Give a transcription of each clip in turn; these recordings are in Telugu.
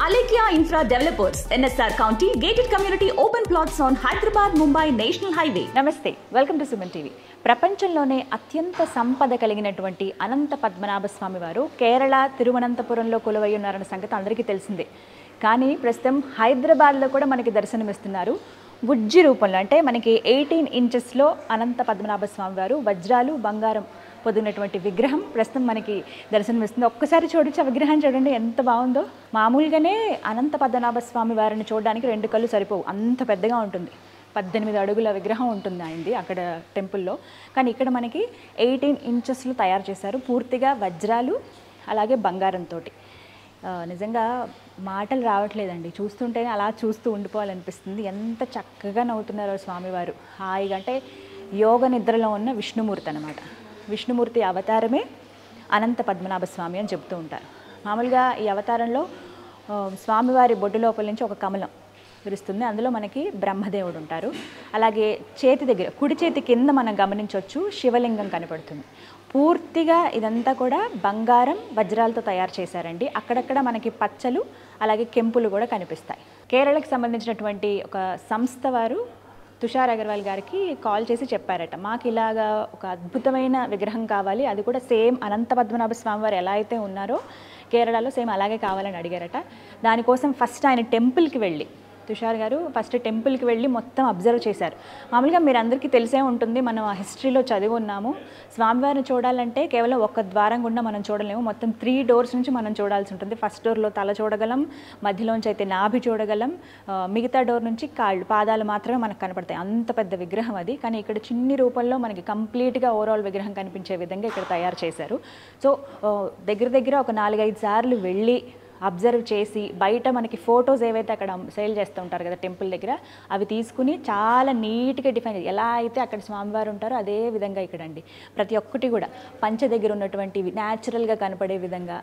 Alekia Infra Developers, NSR County, gated community open plots on Hyderabad, Mumbai National Highway. నమస్తే, వెల్కమ్ టు సుమన్ టీవీ. ప్రపంచంలోనే అత్యంత సంపద కలిగినటువంటి అనంత పద్మనాభ స్వామి వారు కేరళ తిరువనంతపురంలో కొలువై ఉన్నారన్న సంగతి అందరికీ తెలిసిందే. కానీ ప్రస్తుతం హైదరాబాద్లో కూడా మనకి దర్శనమిస్తున్నారు. బుజ్జి రూపంలో, అంటే మనకి 18 ఇంచెస్లో అనంత పద్మనాభ స్వామి వారు వజ్రాలు బంగారం పొందినటువంటి విగ్రహం ప్రస్తుతం మనకి దర్శనమిస్తుంది. ఒక్కసారి చూడొచ్చు, ఆ విగ్రహం చూడండి ఎంత బాగుందో. మామూలుగానే అనంత పద్మనాభ స్వామి వారిని చూడడానికి 2 కళ్ళు సరిపోవు, అంత పెద్దగా ఉంటుంది. 18 అడుగుల విగ్రహం ఉంటుంది ఆయనది అక్కడ టెంపుల్లో. కానీ ఇక్కడ మనకి 18 ఇంచెస్లో తయారు చేశారు, పూర్తిగా వజ్రాలు అలాగే బంగారంతో. నిజంగా మాటలు రావట్లేదండి, చూస్తుంటేనే అలా చూస్తూ ఉండిపోవాలనిపిస్తుంది. ఎంత చక్కగా నవ్వుతున్నారో స్వామివారు, హాయిగా. అంటే యోగ నిద్రలో ఉన్న విష్ణుమూర్తి అన్నమాట. విష్ణుమూర్తి అవతారమే అనంత పద్మనాభ స్వామి అని చెప్తూ ఉంటారు. మామూలుగా ఈ అవతారంలో స్వామివారి బొడ్డు లోపల నుంచి ఒక కమలం విరుస్తుంది, అందులో మనకి బ్రహ్మదేవుడు ఉంటారు. అలాగే చేతి దగ్గర, కుడి చేతి కింద మనం గమనించవచ్చు శివలింగం కనపడుతుంది. పూర్తిగా ఇదంతా కూడా బంగారం వజ్రాలతో తయారు చేశారండి. అక్కడక్కడ మనకి పచ్చలు అలాగే కెంపులు కూడా కనిపిస్తాయి. కేరళకి సంబంధించినటువంటి ఒక సంస్థ వారు తుషార్ అగర్వాల్ గారికి కాల్ చేసి చెప్పారట, మాకు ఇలాగా ఒక అద్భుతమైన విగ్రహం కావాలి, అది కూడా సేమ్ అనంత పద్మనాభ స్వామి వారు ఎలా అయితే ఉన్నారో కేరళలో సేమ్ అలాగే కావాలని అడిగారట. దానికోసం ఫస్ట్ ఆయన టెంపుల్కి వెళ్ళి, తుషార్ గారు ఫస్ట్ టెంపుల్కి వెళ్ళి మొత్తం అబ్జర్వ్ చేశారు. మామూలుగా మీరు అందరికీ తెలిసే ఉంటుంది, మనం ఆ హిస్టరీలో చదివి ఉన్నాము, స్వామివారిని చూడాలంటే కేవలం ఒక ద్వారం గుండా మనం చూడలేము, మొత్తం 3 డోర్స్ నుంచి మనం చూడాల్సి ఉంటుంది. ఫస్ట్ డోర్లో తల చూడగలం, మధ్యలోంచి అయితే నాభి చూడగలం, మిగతా డోర్ నుంచి కాళ్ళు పాదాలు మాత్రమే మనకు కనపడతాయి. అంత పెద్ద విగ్రహం అది. కానీ ఇక్కడ చిన్ని రూపంలో మనకి కంప్లీట్గా ఓవరాల్ విగ్రహం కనిపించే విధంగా ఇక్కడ తయారు చేశారు. సో దగ్గర ఒక 4-5 సార్లు వెళ్ళి అబ్జర్వ్ చేసి, బయట మనకి ఫొటోస్ ఏవైతే అక్కడ సేల్ చేస్తూ ఉంటారు కదా టెంపుల్ దగ్గర, అవి తీసుకుని చాలా నీట్గా డిఫైన్ చేసి, ఎలా అయితే అక్కడ స్వామివారు ఉంటారో అదే విధంగా ఇక్కడ అండి ప్రతి ఒక్కటి కూడా పంచ దగ్గర ఉన్నటువంటివి న్యాచురల్గా కనపడే విధంగా,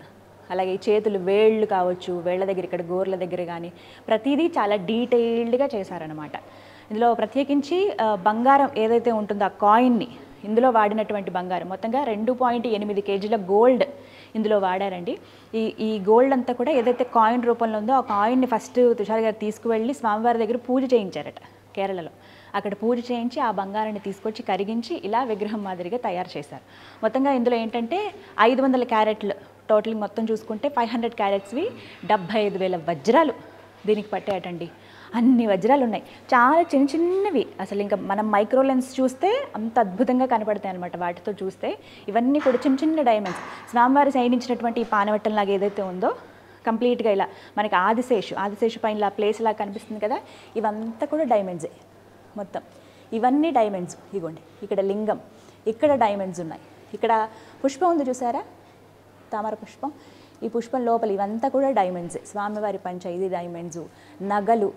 అలాగే చేతులు వేళ్ళు కావచ్చు, వేళ్ళ దగ్గర ఇక్కడ గోర్ల దగ్గర కానీ ప్రతిదీ చాలా డీటెయిల్డ్గా చేశారనమాట. ఇందులో ప్రత్యేకించి బంగారం ఏదైతే ఉంటుందో ఆ కాయిన్ని, ఇందులో వాడినటువంటి బంగారం మొత్తంగా 2.8 కేజీల గోల్డ్ ఇందులో వాడారండి. ఈ గోల్డ్ అంతా కూడా ఏదైతే కాయిన్ రూపంలో ఉందో ఆ కాయిన్ని ఫస్ట్ తుషార్ గారు తీసుకువెళ్ళి స్వామివారి దగ్గర పూజ చేయించారట కేరళలో. అక్కడ పూజ చేయించి ఆ బంగారాన్ని తీసుకొచ్చి కరిగించి ఇలా విగ్రహం మాదిరిగా తయారు చేశారు. మొత్తంగా ఇందులో ఏంటంటే 500 క్యారెట్లు టోటల్ మొత్తం చూసుకుంటే 500 క్యారెట్స్వి 75,000 వజ్రాలు దీనికి పట్టాయటండి. అన్ని వజ్రాలు ఉన్నాయి, చాలా చిన్నవి. అసలు ఇంకా మనం మైక్రో లెన్స్ చూస్తే అంత అద్భుతంగా కనపడతాయి అనమాట వాటితో చూస్తే. ఇవన్నీ కూడా చిన్న డైమండ్స్. స్వామివారి సైనించినటువంటి ఈ పానవట్టంలాగా ఏదైతే ఉందో కంప్లీట్గా ఇలా మనకి ఆదిశేషు పైన ఇలా ప్లేస్ ఇలా కనిపిస్తుంది కదా, ఇవంతా కూడా డైమండ్సే మొత్తం. ఇవన్నీ డైమండ్స్. ఇగోండి ఇక్కడ లింగం, ఇక్కడ డైమండ్స్ ఉన్నాయి. ఇక్కడ పుష్పం ఉంది చూసారా, తామర పుష్పం, ఈ పుష్పం లోపల ఇవంతా కూడా డైమండ్స్. స్వామివారి పంచ ఇది డైమండ్స్, నగలు,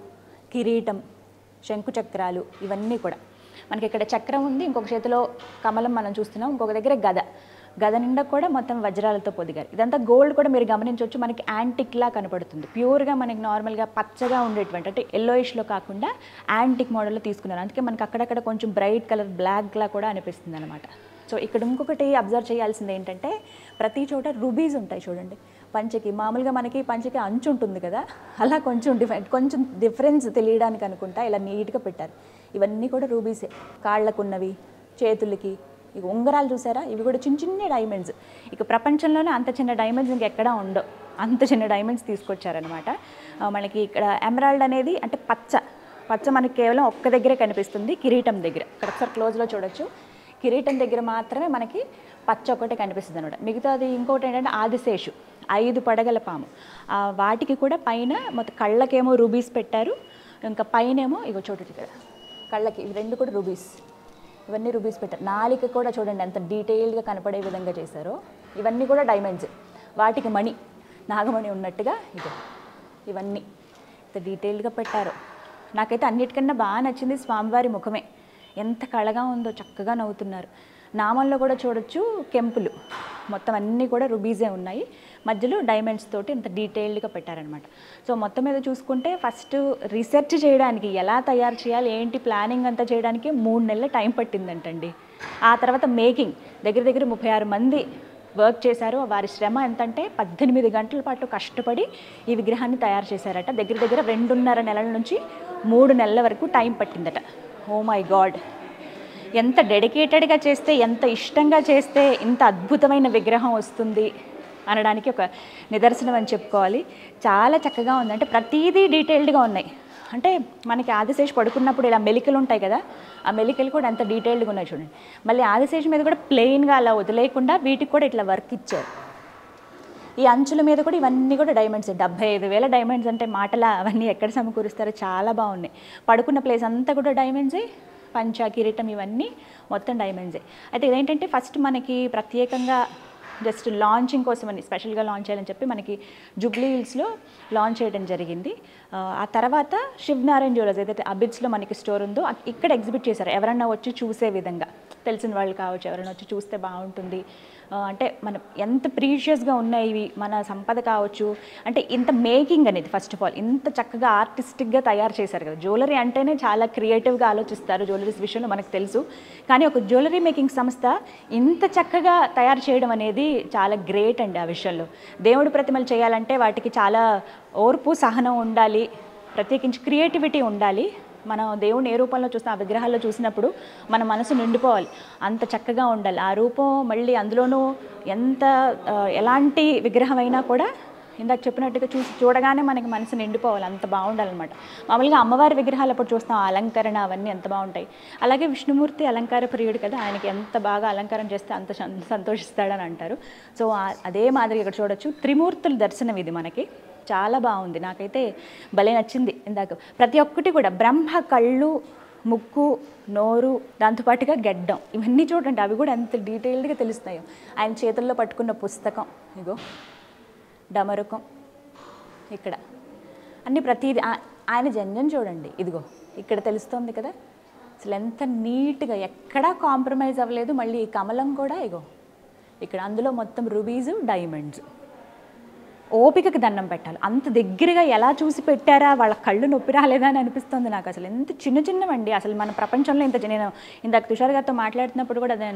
కిరీటం, శంకుచక్రాలు, ఇవన్నీ కూడా మనకి. ఇక్కడ చక్రం ఉంది, ఇంకొక చేతిలో కమలం మనం చూస్తున్నాం, ఇంకొక దగ్గర గద నిండా కూడా మొత్తం వజ్రాలతో పొదిగారు. ఇదంతా గోల్డ్ కూడా మీరు గమనించవచ్చు, మనకి యాంటిక్లా కనపడుతుంది. ప్యూర్గా మనకి నార్మల్గా పచ్చగా ఉండేటువంటి, అంటే ఎల్లోయిష్లో కాకుండా యాంటిక్ మోడల్లో తీసుకున్నారు. అందుకే మనకి అక్కడక్కడ కొంచెం బ్రైట్ కలర్ బ్లాక్లా కూడా అనిపిస్తుంది అనమాట. సో ఇక్కడ ఇంకొకటి అబ్జర్వ్ చేయాల్సింది ఏంటంటే, ప్రతి చోట రూబీస్ ఉంటాయి చూడండి పంచకి. మామూలుగా మనకి పంచకి అంచు ఉంటుంది కదా, అలా కొంచెం డిఫరెన్స్ తెలియడానికి అనుకుంటా ఇలా నీట్గా పెట్టారు. ఇవన్నీ కూడా రూబీసే. కాళ్ళకున్నవి, చేతులకి, ఇక ఉంగరాలు చూసారా, ఇవి కూడా చిన్న డైమండ్స్. ఇక ప్రపంచంలోనే అంత చిన్న డైమండ్స్ ఇంకెక్కడా ఉండవు, అంత చిన్న డైమండ్స్ తీసుకొచ్చారనమాట. మనకి ఇక్కడ ఎమరాల్డ్ అనేది అంటే పచ్చ మనకి కేవలం ఒక్క దగ్గరే కనిపిస్తుంది, కిరీటం దగ్గర. ఇక్కడ ఒకసారి క్లోజ్లో చూడొచ్చు, కిరీటం దగ్గర మాత్రమే మనకి పచ్చ ఒకటే కనిపిస్తుంది అనమాట. మిగతాది ఇంకోటి ఏంటంటే ఆదిశేషు 5 పడగల పాము, వాటికి కూడా పైన మొత్తం కళ్ళకేమో రూబీస్ పెట్టారు, ఇంకా పైనేమో ఇగో చోటు ఇక్కడ కళ్ళకి ఇవి 2 కూడా రూబీస్, ఇవన్నీ రూబీస్ పెట్టారు. నాలిక కూడా చూడండి ఎంత డీటెయిల్డ్గా కనపడే విధంగా చేశారో. ఇవన్నీ కూడా డైమండ్స్, వాటికి మణి, నాగమణి ఉన్నట్టుగా ఇదో ఇవన్నీ ఇంత డీటెయిల్డ్గా పెట్టారు. నాకైతే అన్నిటికన్నా బాగా నచ్చింది స్వామివారి ముఖమే, ఎంత కళగా ఉందో, చక్కగా నవ్వుతున్నారు. నామంలో కూడా చూడొచ్చు కెంపులు, మొత్తం అన్నీ కూడా రుబీసే ఉన్నాయి, మధ్యలో డైమండ్స్ తోటి ఇంత డీటెయిల్డ్గా పెట్టారనమాట. సో మొత్తం మీద చూసుకుంటే ఫస్ట్ రీసెర్చ్ చేయడానికి, ఎలా తయారు చేయాలి ఏంటి ప్లానింగ్ అంతా చేయడానికి 3 నెలల టైం పట్టిందంటండి. ఆ తర్వాత మేకింగ్ దగ్గర 36 మంది వర్క్ చేశారు. వారి శ్రమ ఎంతంటే 18 గంటల పాటు కష్టపడి ఈ విగ్రహాన్ని తయారు చేశారట. దగ్గర దగ్గర 2.5 నెలల నుంచి 3 నెలల వరకు టైం పట్టిందట. ఓ మై గాడ్, ఎంత డెడికేటెడ్గా చేస్తే, ఎంత ఇష్టంగా చేస్తే ఇంత అద్భుతమైన విగ్రహం వస్తుంది అనడానికి ఒక నిదర్శనం అని చెప్పుకోవాలి. చాలా చక్కగా ఉంది. అంటే ప్రతిదీ డీటెయిల్డ్గా ఉన్నాయి. అంటే మనకి ఆదిశేష్ పడుకున్నప్పుడు ఇలా మెలికలు ఉంటాయి కదా, ఆ మెలికలు కూడా ఎంత డీటెయిల్డ్గా ఉన్నాయి చూడండి. మళ్ళీ ఆదిశేష్ మీద కూడా ప్లెయిన్గా అలా వదిలేయకుండా వీటికి కూడా ఇట్లా వర్క్ ఇచ్చారు. ఈ అంచుల మీద కూడా ఇవన్నీ కూడా డైమండ్స్. 75,000 డైమండ్స్ అంటే మాటల అవన్నీ ఎక్కడ సమకూరుస్తారో, చాలా బాగున్నాయి. పడుకున్న ప్లేస్ అంతా కూడా డైమండ్సే. పంచ, కిరీటం ఇవన్నీ మొత్తం డైమండ్సే. అయితే ఇదేంటంటే ఫస్ట్ మనకి ప్రత్యేకంగా జస్ట్ లాంచింగ్ కోసమని స్పెషల్గా లాంచ్ చేయాలని చెప్పి మనకి జూబ్లీ హిల్స్లో లాంచ్ చేయడం జరిగింది. ఆ తర్వాత శివనారాయణ జ్యువెలర్స్ ఏదైతే అబిడ్స్లో మనకి స్టోర్ ఉందో ఇక్కడ ఎగ్జిబిట్ చేశారు. ఎవరన్నా వచ్చి చూసే విధంగా, తెలిసిన వాళ్ళు కావచ్చు, ఎవరైనా వచ్చి చూస్తే బాగుంటుంది. అంటే మనం ఎంత ప్రీషియస్గా ఉన్నాయి ఇవి, మన సంపద కావచ్చు. అంటే ఇంత మేకింగ్ అనేది ఫస్ట్ ఆఫ్ ఆల్ ఇంత చక్కగా ఆర్టిస్టిక్గా తయారు చేశారు కదా. జ్యువెలరీ అంటేనే చాలా క్రియేటివ్గా ఆలోచిస్తారు జ్యువెలరీస్ విషయంలో మనకు తెలుసు. కానీ ఒక జ్యువెలరీ మేకింగ్ సంస్థ ఇంత చక్కగా తయారు చేయడం అనేది చాలా గ్రేట్ అండి. ఆ విషయంలో దేవుడి ప్రతిమలు చేయాలంటే వాటికి చాలా ఓర్పు, సహనం ఉండాలి, ప్రత్యేకించి క్రియేటివిటీ ఉండాలి. మనం దేవుని ఏ రూపంలో చూస్తాం, ఆ విగ్రహాల్లో చూసినప్పుడు మన మనసు నిండిపోవాలి, అంత చక్కగా ఉండాలి ఆ రూపం. మళ్ళీ అందులోనూ ఎంత ఎలాంటి విగ్రహం అయినా కూడా ఇందాక చెప్పినట్టుగా చూడగానే మనకి మనసు నిండిపోవాలి, అంత బాగుండాలన్నమాట. మామూలుగా అమ్మవారి విగ్రహాలు అప్పుడు చూస్తాం, అలంకరణ అవన్నీ ఎంత బాగుంటాయి. అలాగే విష్ణుమూర్తి అలంకార ప్రియుడు కదా, ఆయనకి ఎంత బాగా అలంకారం చేస్తే అంత సంతోషిస్తాడని అంటారు. సో అదే మాదిరి ఇక్కడ చూడొచ్చు. త్రిమూర్తుల దర్శనం ఇది మనకి చాలా బాగుంది. నాకైతే భలే నచ్చింది. ఇందాక ప్రతి ఒక్కటి కూడా బ్రహ్మ కళ్ళు, ముక్కు, నోరు, దాంతోపాటుగా గెడ్డం, ఇవన్నీ చూడండి, అవి కూడా ఎంత డీటెయిల్డ్గా తెలుస్తాయో. ఆయన చేతుల్లో పట్టుకున్న పుస్తకం, ఇగో డమరుకం, ఇక్కడ అన్ని ప్రతిదీ ఆయన జంజం చూడండి, ఇదిగో ఇక్కడ తెలుస్తోంది కదా. అసలు ఎంత నీట్గా ఎక్కడా కాంప్రమైజ్ అవ్వలేదు. మళ్ళీ ఈ కమలం కూడా ఇగో ఇక్కడ, అందులో మొత్తం రూబీస్, డైమండ్స్. ఓపికకి దండం పెట్టాలి, అంత దగ్గరగా ఎలా చూసి పెట్టారా, వాళ్ళ కళ్ళు నొప్పి రాలేదా అని అనిపిస్తుంది నాకు. అసలు ఎంత చిన్నవండి. అసలు మన ప్రపంచంలో ఇంత, నేను ఇందాక తుషార్ గారితో మాట్లాడుతున్నప్పుడు కూడా అదే,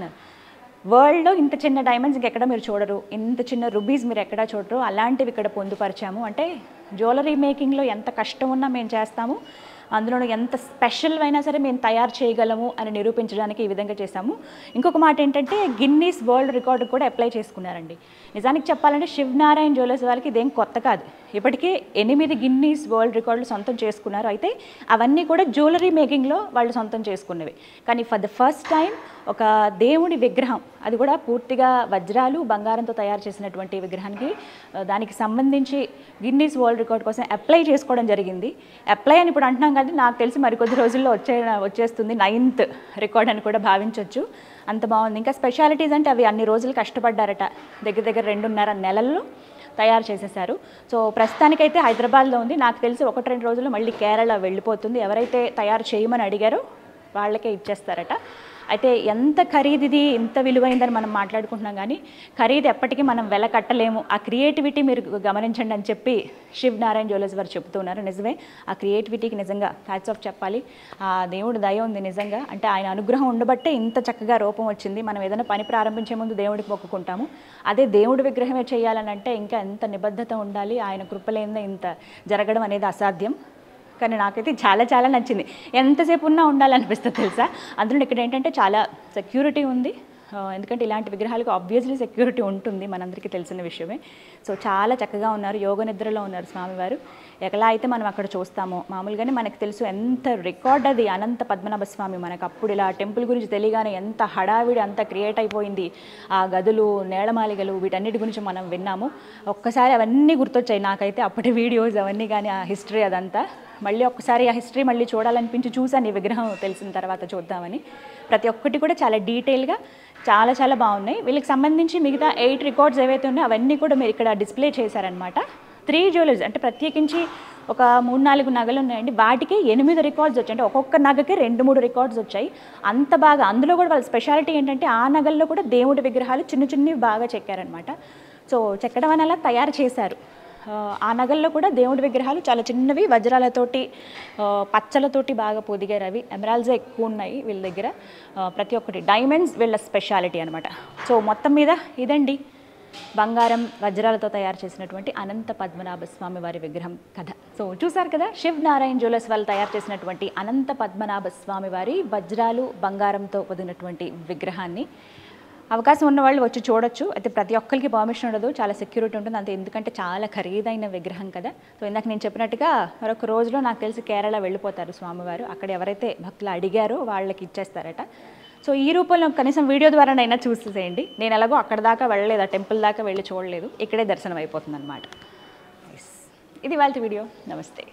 వరల్డ్లో ఇంత చిన్న డైమండ్స్ ఇంకెక్కడ మీరు చూడరు, ఇంత చిన్న రుబీస్ మీరు ఎక్కడా చూడరు, అలాంటివి ఇక్కడ పొందుపరిచాము. అంటే జ్యువెలరీ మేకింగ్లో ఎంత కష్టం ఉన్నా మేము చేస్తాము, అందులో ఎంత స్పెషల్ అయినా సరే మేము తయారు చేయగలము అని నిరూపించడానికి ఈ విధంగా చేశాము. ఇంకొక మాట ఏంటంటే గిన్నీస్ వరల్డ్ రికార్డు కూడా అప్లై చేసుకున్నారండి. నిజానికి చెప్పాలంటే శివనారాయణ జ్యువెలర్స్ వాళ్ళకి ఇదేం కొత్త కాదు. ఇప్పటికే 8 గిన్నీస్ వరల్డ్ రికార్డులు సొంతం చేసుకున్నారు. అయితే అవన్నీ కూడా జ్యువెలరీ మేకింగ్లో వాళ్ళు సొంతం చేసుకున్నవి. కానీ ఫర్ ద ఫస్ట్ టైం ఒక దేవుడి విగ్రహం, అది కూడా పూర్తిగా వజ్రాలు, బంగారంతో తయారు చేసినటువంటి విగ్రహానికి దానికి సంబంధించి గిన్నీస్ వరల్డ్ రికార్డ్ కోసం అప్లై చేసుకోవడం జరిగింది. అప్లై అని ఇప్పుడు అంటున్నాం కానీ నాకు తెలిసి మరికొద్ది రోజుల్లో వచ్చేస్తుంది 9th రికార్డ్ అని కూడా భావించవచ్చు. అంత బాగుంది. ఇంకా స్పెషాలిటీస్ అంటే అవి అన్ని రోజులు కష్టపడ్డారట, దగ్గర 2.5 నెలల్లో తయారు చేసేసారు. సో ప్రస్తుతానికైతే హైదరాబాద్లో ఉంది. నాకు తెలిసి 1-2 రోజుల్లో మళ్ళీ కేరళ వెళ్ళిపోతుంది. ఎవరైతే తయారు చేయమని అడిగారో వాళ్ళకే ఇచ్చేస్తారట. అయితే ఎంత ఖరీదుది, ఎంత విలువైందని మనం మాట్లాడుకుంటున్నాం కానీ ఖరీదు ఎప్పటికీ మనం వెల కట్టలేము. ఆ క్రియేటివిటీ మీరు గమనించండి అని చెప్పి శివనారాయణ జ్యువెలర్స్ వారు చెప్తున్నారు. నిజమే, ఆ క్రియేటివిటీకి నిజంగా హ్యాట్స్ ఆఫ్ చెప్పాలి. ఆ దేవుడి దయ ఉంది నిజంగా. అంటే ఆయన అనుగ్రహం ఉండబట్టే ఇంత చక్కగా రూపం వచ్చింది. మనం ఏదైనా పని ప్రారంభించే ముందు దేవుడికి మొక్కుకుంటాము. అదే దేవుడి విగ్రహమే చేయాలని అంటే ఇంకా ఎంత నిబద్ధత ఉండాలి, ఆయన కృపలేందే ఇంత జరగడం అనేది అసాధ్యం. కానీ నాకైతే చాలా నచ్చింది. ఎంతసేపు ఉన్నా ఉండాలనిపిస్తుంది తెలుసా. అందులో ఇక్కడ ఏంటంటే చాలా సెక్యూరిటీ ఉంది. ఎందుకంటే ఇలాంటి విగ్రహాలకు ఆబ్వియస్లీ సెక్యూరిటీ ఉంటుంది, మనందరికీ తెలిసిన విషయమే. సో చాలా చక్కగా ఉన్నారు, యోగ నిద్రలో ఉన్నారు స్వామివారు. ఎలా అయితే మనం అక్కడ చూస్తామో మామూలుగానే మనకు తెలుసు ఎంత రికార్డ్ అది అనంత పద్మనాభ స్వామి. మనకు అప్పుడు ఇలా టెంపుల్ గురించి తెలియగానే ఎంత హడావిడి, అంత క్రియేట్ అయిపోయింది. ఆ గదులు, నేలమాలిగలు, వీటన్నిటి గురించి మనం విన్నాము. ఒక్కసారి అవన్నీ గుర్తొచ్చాయి నాకైతే, అప్పటి వీడియోస్ అవన్నీ కానీ ఆ హిస్టరీ అదంతా. మళ్ళీ ఒక్కసారి ఆ హిస్టరీ మళ్ళీ చూడాలనిపించి చూసాను, ఈ విగ్రహం తెలిసిన తర్వాత చూద్దామని. ప్రతి ఒక్కటి కూడా చాలా డీటెయిల్గా చాలా బాగున్నాయి. వీళ్ళకి సంబంధించి మిగతా 8 రికార్డ్స్ ఏవైతే ఉన్నాయో అవన్నీ కూడా మీరు ఇక్కడ డిస్ప్లే చేశారనమాట. 3 జ్యువెలర్స్ అంటే ప్రత్యేకించి ఒక 3-4 నగలు ఉన్నాయండి, వాటికి 8 రికార్డ్స్ వచ్చాయి. అంటే ఒక్కొక్క నగకి 2-3 రికార్డ్స్ వచ్చాయి. అంత బాగా, అందులో కూడా వాళ్ళ స్పెషాలిటీ ఏంటంటే ఆ నగల్లో కూడా దేవుడి విగ్రహాలు చిన్నవి బాగా చెక్కారనమాట. సో చెక్కడం అని అలా తయారు చేశారు. ఆ నగల్లో కూడా దేవుడి విగ్రహాలు చాలా చిన్నవి, వజ్రాలతోటి, పచ్చలతోటి బాగా పొదిగారు. అవి ఎమరాల్డ్సే ఎక్కువ ఉన్నాయి వీళ్ళ దగ్గర. ప్రతి ఒక్కటి డైమండ్స్ వీళ్ళ స్పెషాలిటీ అనమాట. సో మొత్తం మీద ఇదండి బంగారం వజ్రాలతో తయారు చేసినటువంటి అనంత పద్మనాభ స్వామి వారి విగ్రహం కథ. సో చూసారు కదా, శివ్ నారాయణ్ జ్యువెలర్స్ వాళ్ళు తయారు చేసినటువంటి అనంత పద్మనాభ స్వామి వారి వజ్రాలు బంగారంతో పొందినటువంటి విగ్రహాన్ని. అవకాశం ఉన్న వాళ్ళు వచ్చి చూడొచ్చు. అయితే ప్రతి ఒక్కరికి పర్మిషన్ ఉండదు, చాలా సెక్యూరిటీ ఉంటుంది అంతే, ఎందుకంటే చాలా ఖరీదైన విగ్రహం కదా. సో ఇందాక నేను చెప్పినట్టుగా మరొక రోజులో నాకు తెలిసి కేరళ వెళ్ళిపోతారు స్వామివారు. అక్కడ ఎవరైతే భక్తులు అడిగారో వాళ్ళకి ఇచ్చేస్తారట. సో ఈ రూపంలో కనీసం వీడియో ద్వారానైనా చూసేసేయండి. నేను ఎలాగో అక్కడ దాకా వెళ్ళలేదు, ఆ టెంపుల్ దాకా వెళ్ళి చూడలేదు, ఇక్కడే దర్శనం అయిపోతుంది అనమాట. ఇది వాళ్ళ వీడియో. నమస్తే.